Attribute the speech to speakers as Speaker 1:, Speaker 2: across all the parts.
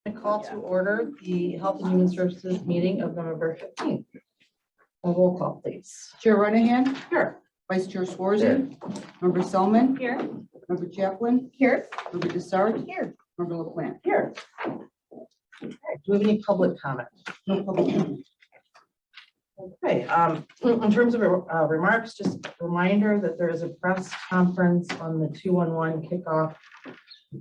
Speaker 1: I call to order the Health and Human Services meeting of November 15th. A roll call, please.
Speaker 2: Chair Renahan,
Speaker 1: Here.
Speaker 2: Vice Chair Swarzy, Member Selman,
Speaker 3: Here.
Speaker 2: Member Chaplin,
Speaker 3: Here.
Speaker 2: Member Dessart,
Speaker 3: Here.
Speaker 2: Member LaPlante.
Speaker 1: Here. Okay. Do we have any public comment?
Speaker 2: No public comment.
Speaker 1: Okay, in terms of remarks, just a reminder that there is a press conference on the 211 kickoff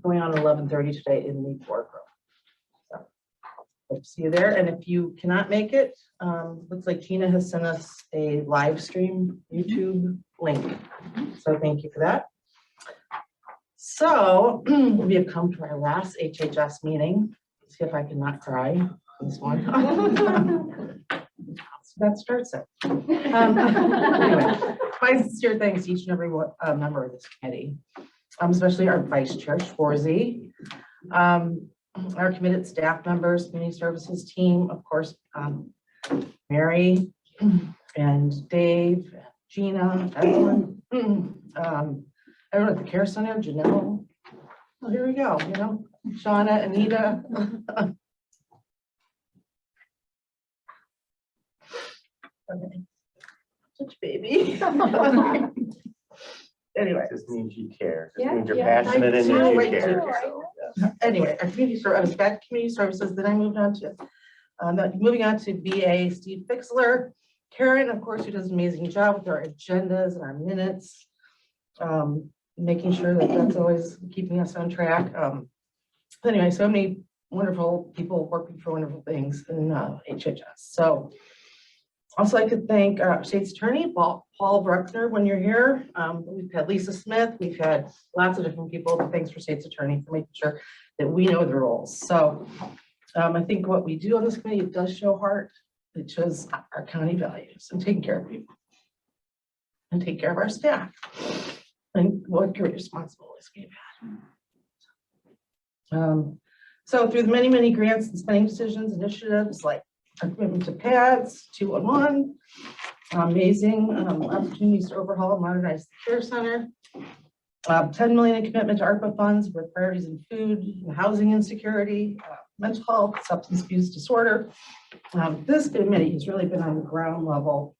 Speaker 1: going on at 11:30 today in the boardroom. So, hope to see you there. And if you cannot make it, looks like Tina has sent us a live stream YouTube link. So thank you for that. So we have come to our last HHS meeting. Let's see if I can not cry this one. So that starts it. Anyway, my sincere thanks to each and every member of this committee, especially our Vice Chair Swarzy, our committed staff members, community services team, of course, Mary and Dave, Gina, everyone, everyone at the Care Center, Janelle. Oh, here we go, you know, Shauna, Anita. Okay. Such baby. Anyway.
Speaker 4: Just means you care. Just
Speaker 3: Yeah,
Speaker 4: means you're
Speaker 3: yeah.
Speaker 4: passionate and
Speaker 1: I
Speaker 4: you
Speaker 1: do.
Speaker 4: care.
Speaker 1: Anyway, our community service, I was back to community services, then I moved on to, moving on to BA Steve Fixler. Karen, of course, who does an amazing job with our agendas and our minutes, making sure that that's always keeping us on track. Anyway, so many wonderful people working for wonderful things in HHS. So also like to thank our state's attorney, Paul Bruckner, when you're here. We've had Lisa Smith, we've had lots of different people, but thanks for state's attorney for making sure that we know the rules. So I think what we do on this committee, it does show heart. It shows our county values and taking care of people and take care of our staff and what great responsibilities we've had. So through the many, many grants and spending decisions, initiatives like our commitment to pads, 211, amazing opportunities to overhaul and modernize the care center, 10 million in commitment to ARPA funds with priorities in food, housing insecurity, mental health, substance abuse disorder. This committee has really been on the ground level,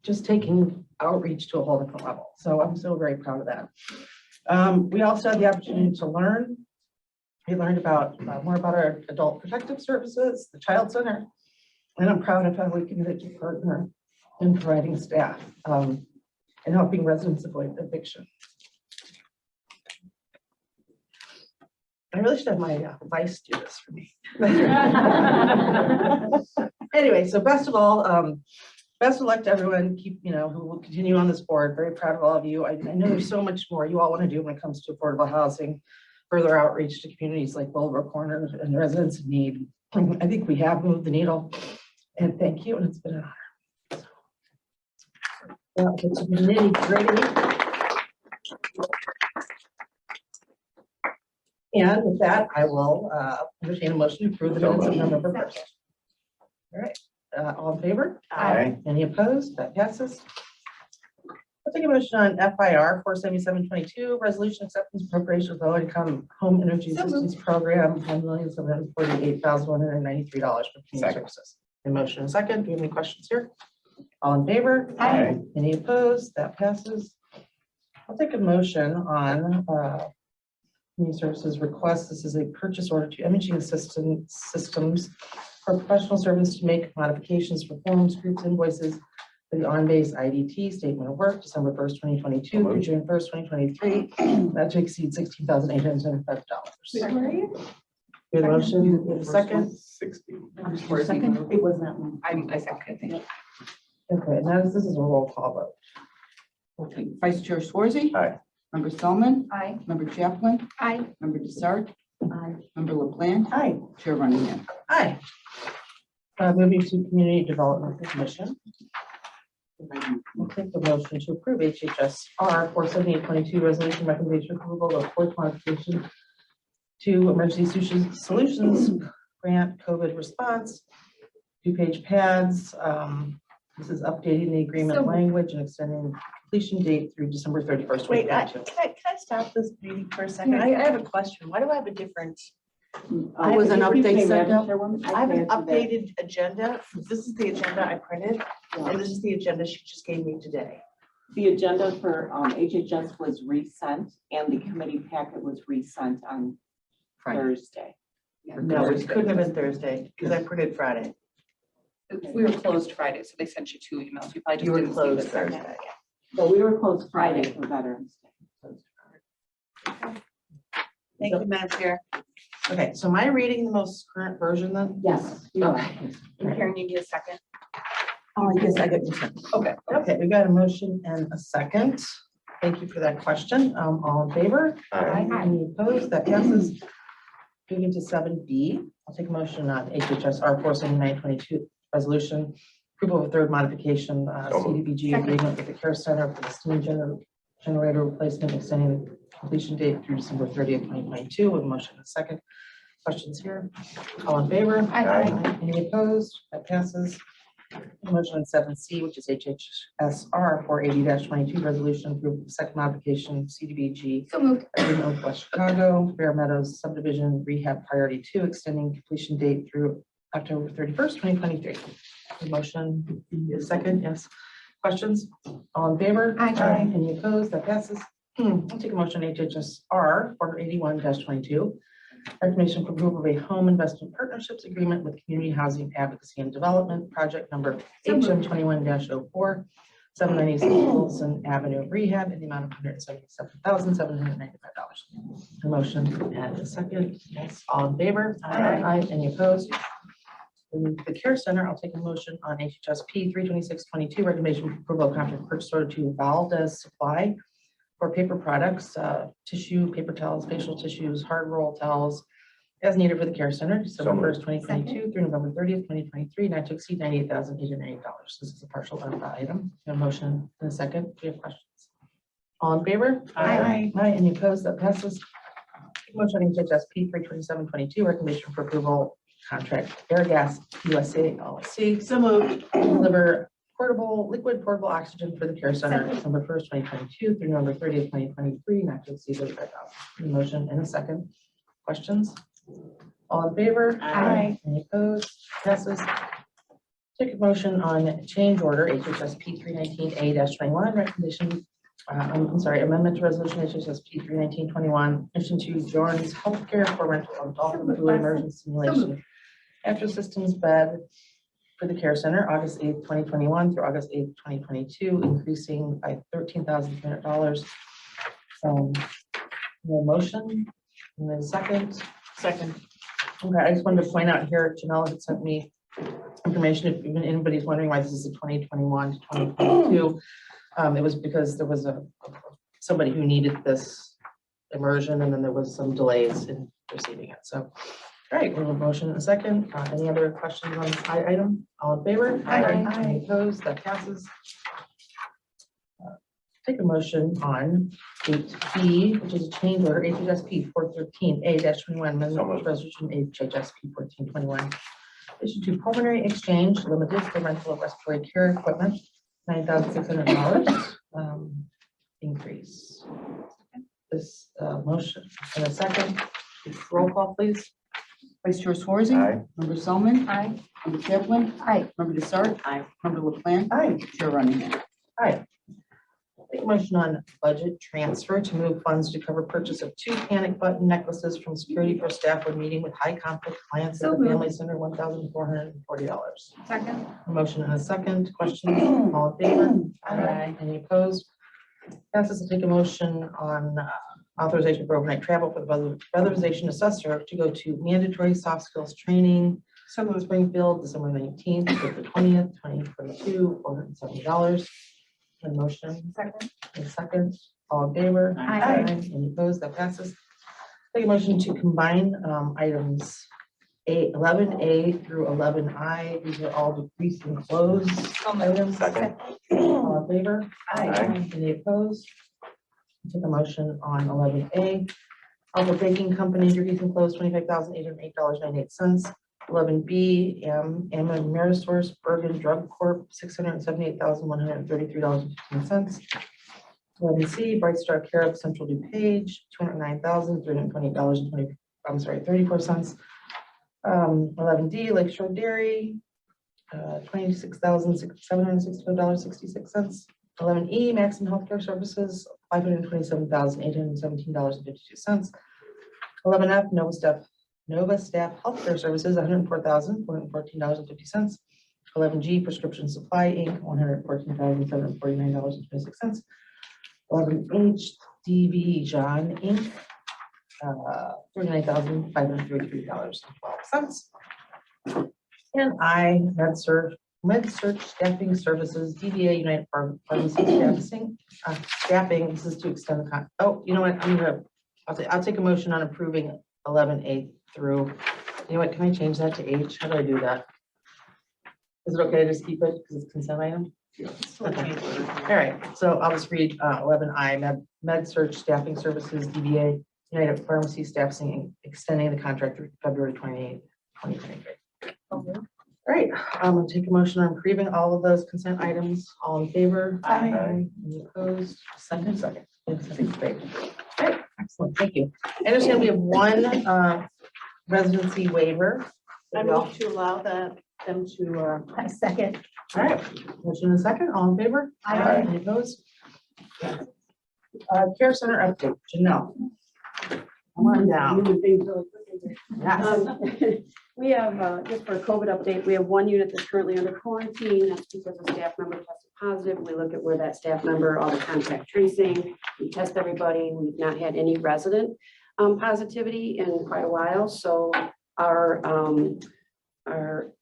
Speaker 1: just taking outreach to a whole different level. So I'm so very proud of that. We also had the opportunity to learn. We learned about more about our adult protective services, the child center, and I'm proud of how we committed to partner in providing staff and helping residents avoid eviction. I really should have my vice do this for me. Anyway, so best of all, best of luck to everyone. Keep, you know, who will continue on this board. Very proud of all of you. I know there's so much more you all want to do when it comes to affordable housing. Further outreach to communities like Willowbrook Corner and residents in need. I think we have moved the needle, and thank you, and it's been an honor. Well, it's nitty-gritty. And with that, I will entertain a motion to approve the minutes of November 1st. All right, all in favor?
Speaker 4: Aye.
Speaker 1: Any opposed? That passes. I'll take a motion on FIR 47722, resolution acceptance appropriation of low-income home energy assistance program, $1,748,193 for community services. A motion and a second. Do we have any questions here? All in favor?
Speaker 4: Aye.
Speaker 1: Any opposed? That passes. I'll take a motion on community services request. This is a purchase order to imaging systems for professional service to make modifications for forms, groups, invoices for the on-base IDT statement of work, December 1st, 2022 through June 1st, 2023, not to exceed $16,875. We have a motion, we have a second.
Speaker 4: 60.
Speaker 2: Second, it was that one.
Speaker 3: I second, thank you.
Speaker 1: Okay, now this is a roll call vote.
Speaker 2: Okay, Vice Chair Swarzy.
Speaker 4: Aye.
Speaker 2: Member Selman,
Speaker 3: Aye.
Speaker 2: Member Chaplin,
Speaker 3: Aye.
Speaker 2: Member Dessart, Member LaPlante,
Speaker 1: Aye.
Speaker 2: Chair Renahan.
Speaker 1: Aye. Moving to Community Development Commission. We'll take the motion to approve HHSR 47822 resolution recommendation approval of fourth modification to Emergency Solutions Grant COVID response, DuPage pads. This is updating the agreement language and extending completion date through December 31st,
Speaker 3: Wait, can
Speaker 1: 2022.
Speaker 3: I stop this meeting for a second? I have a question. Why do I have a different
Speaker 2: Was an
Speaker 3: Could you
Speaker 2: update
Speaker 3: please
Speaker 2: sent
Speaker 3: say
Speaker 2: out?
Speaker 3: Madam Chairwoman?
Speaker 4: I have an
Speaker 3: can answer that.
Speaker 4: updated agenda. This is the agenda I printed, and this is the agenda she just gave me today.
Speaker 3: The agenda for HHS was resent and the committee packet was resent on Thursday.
Speaker 4: No, it couldn't have been Thursday, because I printed Friday.
Speaker 5: We were closed Friday, so they sent you 2 emails. You probably just
Speaker 4: You were
Speaker 5: didn't see
Speaker 4: closed
Speaker 5: this.
Speaker 4: Thursday.
Speaker 3: So we were closed Friday for Veterans Day.
Speaker 4: Thank you, Madam Chair. Okay, so am I reading the most current version then?
Speaker 2: Yes.
Speaker 4: Okay.
Speaker 5: And Karen, you need a second?
Speaker 2: Oh, I guess I got your second.
Speaker 4: Okay, we got a motion and a second. Thank you for that question. All in favor?
Speaker 5: Aye.
Speaker 4: Any opposed? That passes. Moving to 7B, I'll take a motion on HHS 47922 resolution, approval of third modification, CDBG agreement with the Care Center for the steam generator replacement, extending the completion date through December 30th, 2022. With a motion and a second. Questions here? All in favor?
Speaker 5: Aye.
Speaker 4: Any opposed? That passes. Motion on 7C, which is HHSR 480-22 resolution, approval of second modification, CDBG
Speaker 5: So moved.
Speaker 4: agreement with West Chicago, Fair Meadows subdivision rehab priority 2, extending completion date through October 31st, 2023. The motion is second, yes. Questions? All in favor?
Speaker 5: Aye.
Speaker 4: Any opposed? That passes. I'll take a motion HHSR 481-22. Recommendation for approval of a home investment partnerships agreement with Community Housing Advocacy and Development, project number HM 21-04, 796 Wilson Avenue Rehab in the amount of $177,795. A motion and a second. Yes, all in favor?
Speaker 5: Aye.
Speaker 4: Any opposed? In the Care Center, I'll take a motion on HHSP 32622, recommendation for approval of contract purchase order to Valdez Supply for paper products, tissue, paper towels, facial tissues, hard roll towels, as needed for the Care Center, December 1st, 2022 through November 30th, 2023, not to exceed $98,880. This is a partial item. A motion and a second. Do you have questions? All in favor?
Speaker 5: Aye.
Speaker 4: Aye. Any opposed? That passes. Motion on HHSP 32722, recommendation for approval, contract Airgas USA LLC.
Speaker 1: So moved.
Speaker 4: Deliver liquid portable oxygen for the Care Center, December 1st, 2022 through November 30th, 2023, not to exceed $35,000. Motion and a second. Questions? All in favor?
Speaker 5: Aye.
Speaker 4: Any opposed? Passes. Take a motion on change order HHSP 319A-21 recommendation. Amendment to resolution HHSP 31921, mission to Jordan's Healthcare for rental of dolphin fluid immersion simulation after systems bed for the Care Center, August 8th, 2021 through August 8th, 2022, increasing by $13,300. No motion, and then second.
Speaker 1: Second.
Speaker 4: Okay, I just wanted to point out here, Janelle had sent me information, if even anybody's wondering why this is a 2021 to 2022. It was because there was somebody who needed this immersion, and then there was some delays in receiving it. So, all right, we have a motion and a second. Any other questions on this item? All in favor?
Speaker 5: Aye.
Speaker 4: Any opposed? That passes. Take a motion on 8B, which is a change order, HHSP 413A-21, amendment to resolution HHSP 1421. Issue to Pulmonary Exchange Limited for rental of respiratory care equipment, $9,600 increase. This motion in a second. Roll call, please.
Speaker 2: Vice Chair Swarzy.
Speaker 6: Aye.
Speaker 2: Member Solomon.
Speaker 5: Aye.
Speaker 2: Member Kaplan.
Speaker 5: Aye.
Speaker 2: Member Desart.
Speaker 3: Aye.
Speaker 2: Member LaPlante.
Speaker 4: Aye.
Speaker 2: Chair Running.
Speaker 4: Aye. Take a motion on budget transfer to move funds to cover purchase of 2 panic button necklaces from security for staff when meeting with high conflict clients at the Family Center, $1,440.
Speaker 5: Second.
Speaker 4: A motion and a second. Questions? All in favor?
Speaker 5: Aye.
Speaker 4: Any opposed? Passes. To take a motion on authorization for overnight travel for the weatherization assessor to go to mandatory soft skills training. Springfield, December 19th to the 20th, 2022, $470. A motion.
Speaker 5: Second.
Speaker 4: A second. All in favor?
Speaker 5: Aye.
Speaker 4: Any opposed? That passes. Take a motion to combine items 11A through 11I. These are all decreased and closed items.
Speaker 6: Second.
Speaker 4: All in favor?
Speaker 6: Aye.
Speaker 4: Any opposed? Take a motion on 11A. Alpha Baking Company decreasing closed $25,808.98. 11B, Amerisource Bergen Drug Corp, $678,133.15. 11C, Bright Star Care of Central DuPage, $209,328.25. I'm sorry, 34 cents. 11D, Lakeshore Dairy, $26,765.66. 11E, Maximum Healthcare Services, $527,817.52. 11F, Nova Staff Healthcare Services, $104,414.50. 11G, Prescription Supply Inc., $114,749.26. 11H, DV John Inc., $49,533.12. And I, MedSearch Staffing Services, DBA United Pharmacy Staffing, this is to extend the oh, you know what, I'll take a motion on approving 11A through, you know what, can I change that to H? How do I do that? Is it okay to just keep it because it's consent item? Okay. All right, so I'll just read 11I, MedSearch Staffing Services, DBA United Pharmacy Staffing, extending the contract through February 28th, 2023. All right, I'm gonna take a motion on approving all of those consent items. All in favor?
Speaker 2: Aye.
Speaker 4: Any opposed? Second. Great. Great, excellent, thank you. I understand we have one residency waiver.
Speaker 6: I move to allow them to,
Speaker 2: I second.
Speaker 4: All right, motion and second, all in favor?
Speaker 2: Aye.
Speaker 4: Any opposed? Care Center update, Janelle. Come on down. Yes.
Speaker 6: We have, just for a COVID update, we have one unit that's currently under quarantine. That's because a staff member tested positive. We look at where that staff member, all the contact tracing, we test everybody. We've not had any resident positivity in quite a while. So our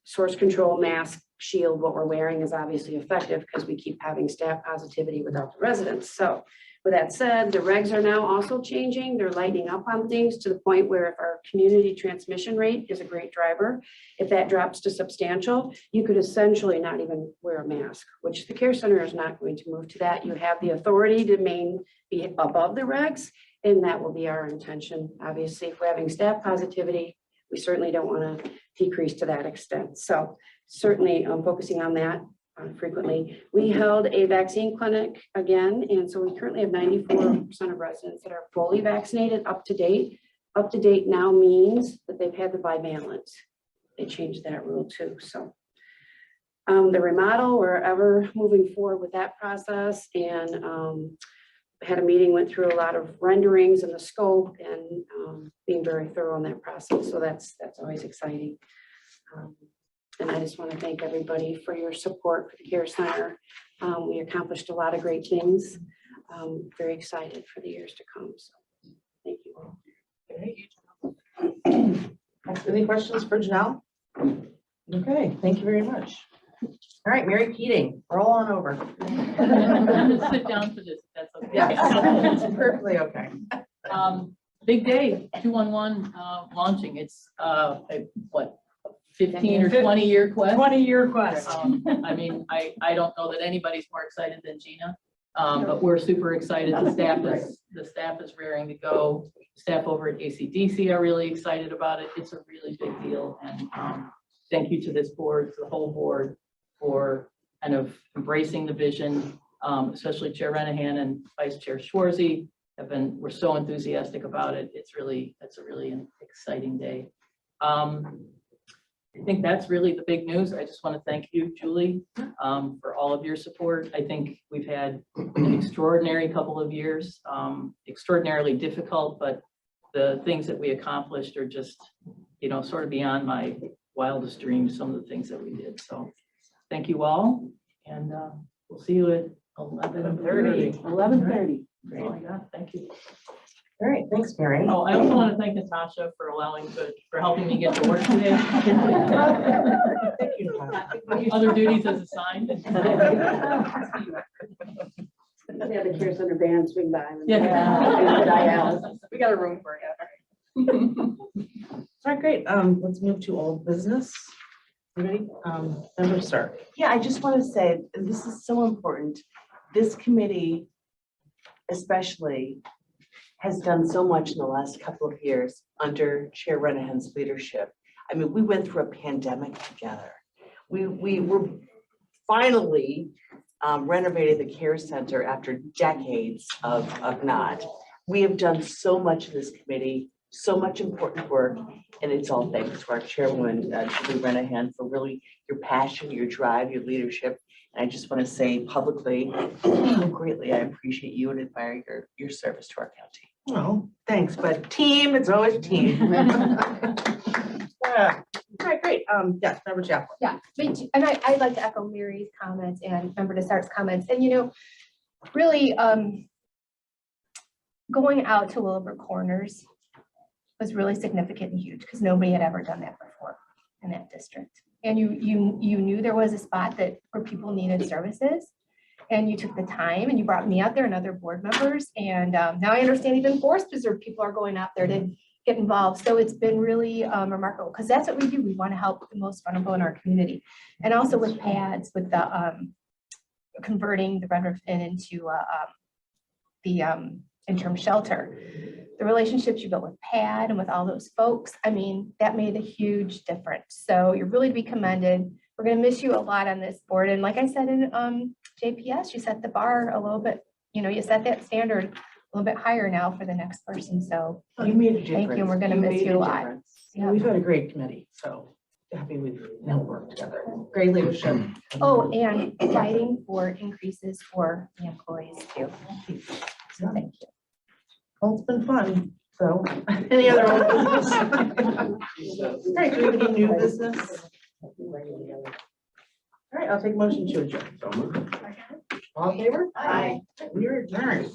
Speaker 6: source control mask shield, what we're wearing, is obviously effective because we keep having staff positivity without the residents. So with that said, the regs are now also changing. They're lightening up on things to the point where if our community transmission rate is a great driver, if that drops to substantial, you could essentially not even wear a mask, which the care center is not going to move to that. You have the authority to be above the regs, and that will be our intention. Obviously, if we're having staff positivity, we certainly don't want to decrease to that extent. So certainly focusing on that frequently. We held a vaccine clinic again, and so we currently have 94% of residents that are fully vaccinated up to date. Up to date now means that they've had the bivalent. They changed that rule too. So the remodel, we're ever moving forward with that process, and had a meeting, went through a lot of renderings and the scope, and being very thorough on that process. So that's always exciting. And I just want to thank everybody for your support for the Care Center. We accomplished a lot of great things. Very excited for the years to come. So thank you all.
Speaker 4: Any questions for Janelle? Okay, thank you very much. All right, Mary Keating, roll on over.
Speaker 7: Sit down for this, if that's okay.
Speaker 4: Yes, it's perfectly okay.
Speaker 7: Big day, 211 launching. It's what, 15 or 20 year quest?
Speaker 2: 20-year quest.
Speaker 7: I mean, I don't know that anybody's more excited than Gina, but we're super excited. The staff is raring to go. Staff over at ACDC are really excited about it. It's a really big deal, and thank you to this board, to the whole board, for kind of embracing the vision, especially Chair Renahan and Vice Chair Schwarzy we're so enthusiastic about it. It's a really exciting day. I think that's really the big news. I just want to thank you, Julie, for all of your support. I think we've had an extraordinary couple of years, extraordinarily difficult, but the things that we accomplished are just, sort of beyond my wildest dreams, some of the things that we did. So thank you all, and we'll see you at 11:30.
Speaker 2: 11:30.
Speaker 7: That's all I got. Thank you.
Speaker 4: All right, thanks, Mary.
Speaker 7: Oh, I also want to thank Natasha for for helping me get to work today.
Speaker 4: Thank you, Natasha.
Speaker 7: Other duties as assigned.
Speaker 6: We have the Care Center band swing by.
Speaker 7: Yeah.
Speaker 5: We got a room for you.
Speaker 4: All right, great. Let's move to old business. Ready? Member Stark.
Speaker 8: Yeah, I just want to say, this is so important. This committee especially has done so much in the last couple of years under Chair Renahan's leadership. I mean, we went through a pandemic together. We were finally renovated the Care Center after decades of not. We have done so much in this committee, so much important work, and it's all thanks to our chairwoman, Julie Renahan, for really your passion, your drive, your leadership. And I just want to say publicly how greatly I appreciate you and admire your service to our county.
Speaker 1: Oh, thanks, but team, it's always team. Yeah. All right, great. Yes, Member Chaplin.
Speaker 2: Yeah, me too. And I'd like to echo Mary's comments and Member Desart's comments. And, really, going out to Willowbrook Corners was really significant and huge because nobody had ever done that before in that district. And you knew there was a spot where people needed services, and you took the time and you brought me out there and other board members. And now I understand even Forest Preserve people are going out there to get involved. So it's been really remarkable because that's what we do. We want to help the most vulnerable in our community. And also with pads, with the converting the Red Roof Inn into the interim shelter. The relationships you built with PAD and with all those folks, I mean, that made a huge difference. So you're really to be commended. We're going to miss you a lot on this board. And like I said in JPS, you set the bar a little bit, you set that standard a little bit higher now for the next person. So
Speaker 8: You made a difference.
Speaker 2: thank you. And we're going to miss
Speaker 8: made
Speaker 2: you a lot.
Speaker 8: difference.
Speaker 1: Yeah, we've had a great committee, so happy we've now worked together. Great leadership.
Speaker 2: Oh, and fighting for increases for the employees too. So thank you.
Speaker 1: Well, it's been fun. So any other old business? All right, do we have any new business? All right, I'll take a motion to adjourn. All in favor?
Speaker 2: Aye.
Speaker 1: We are adjourned.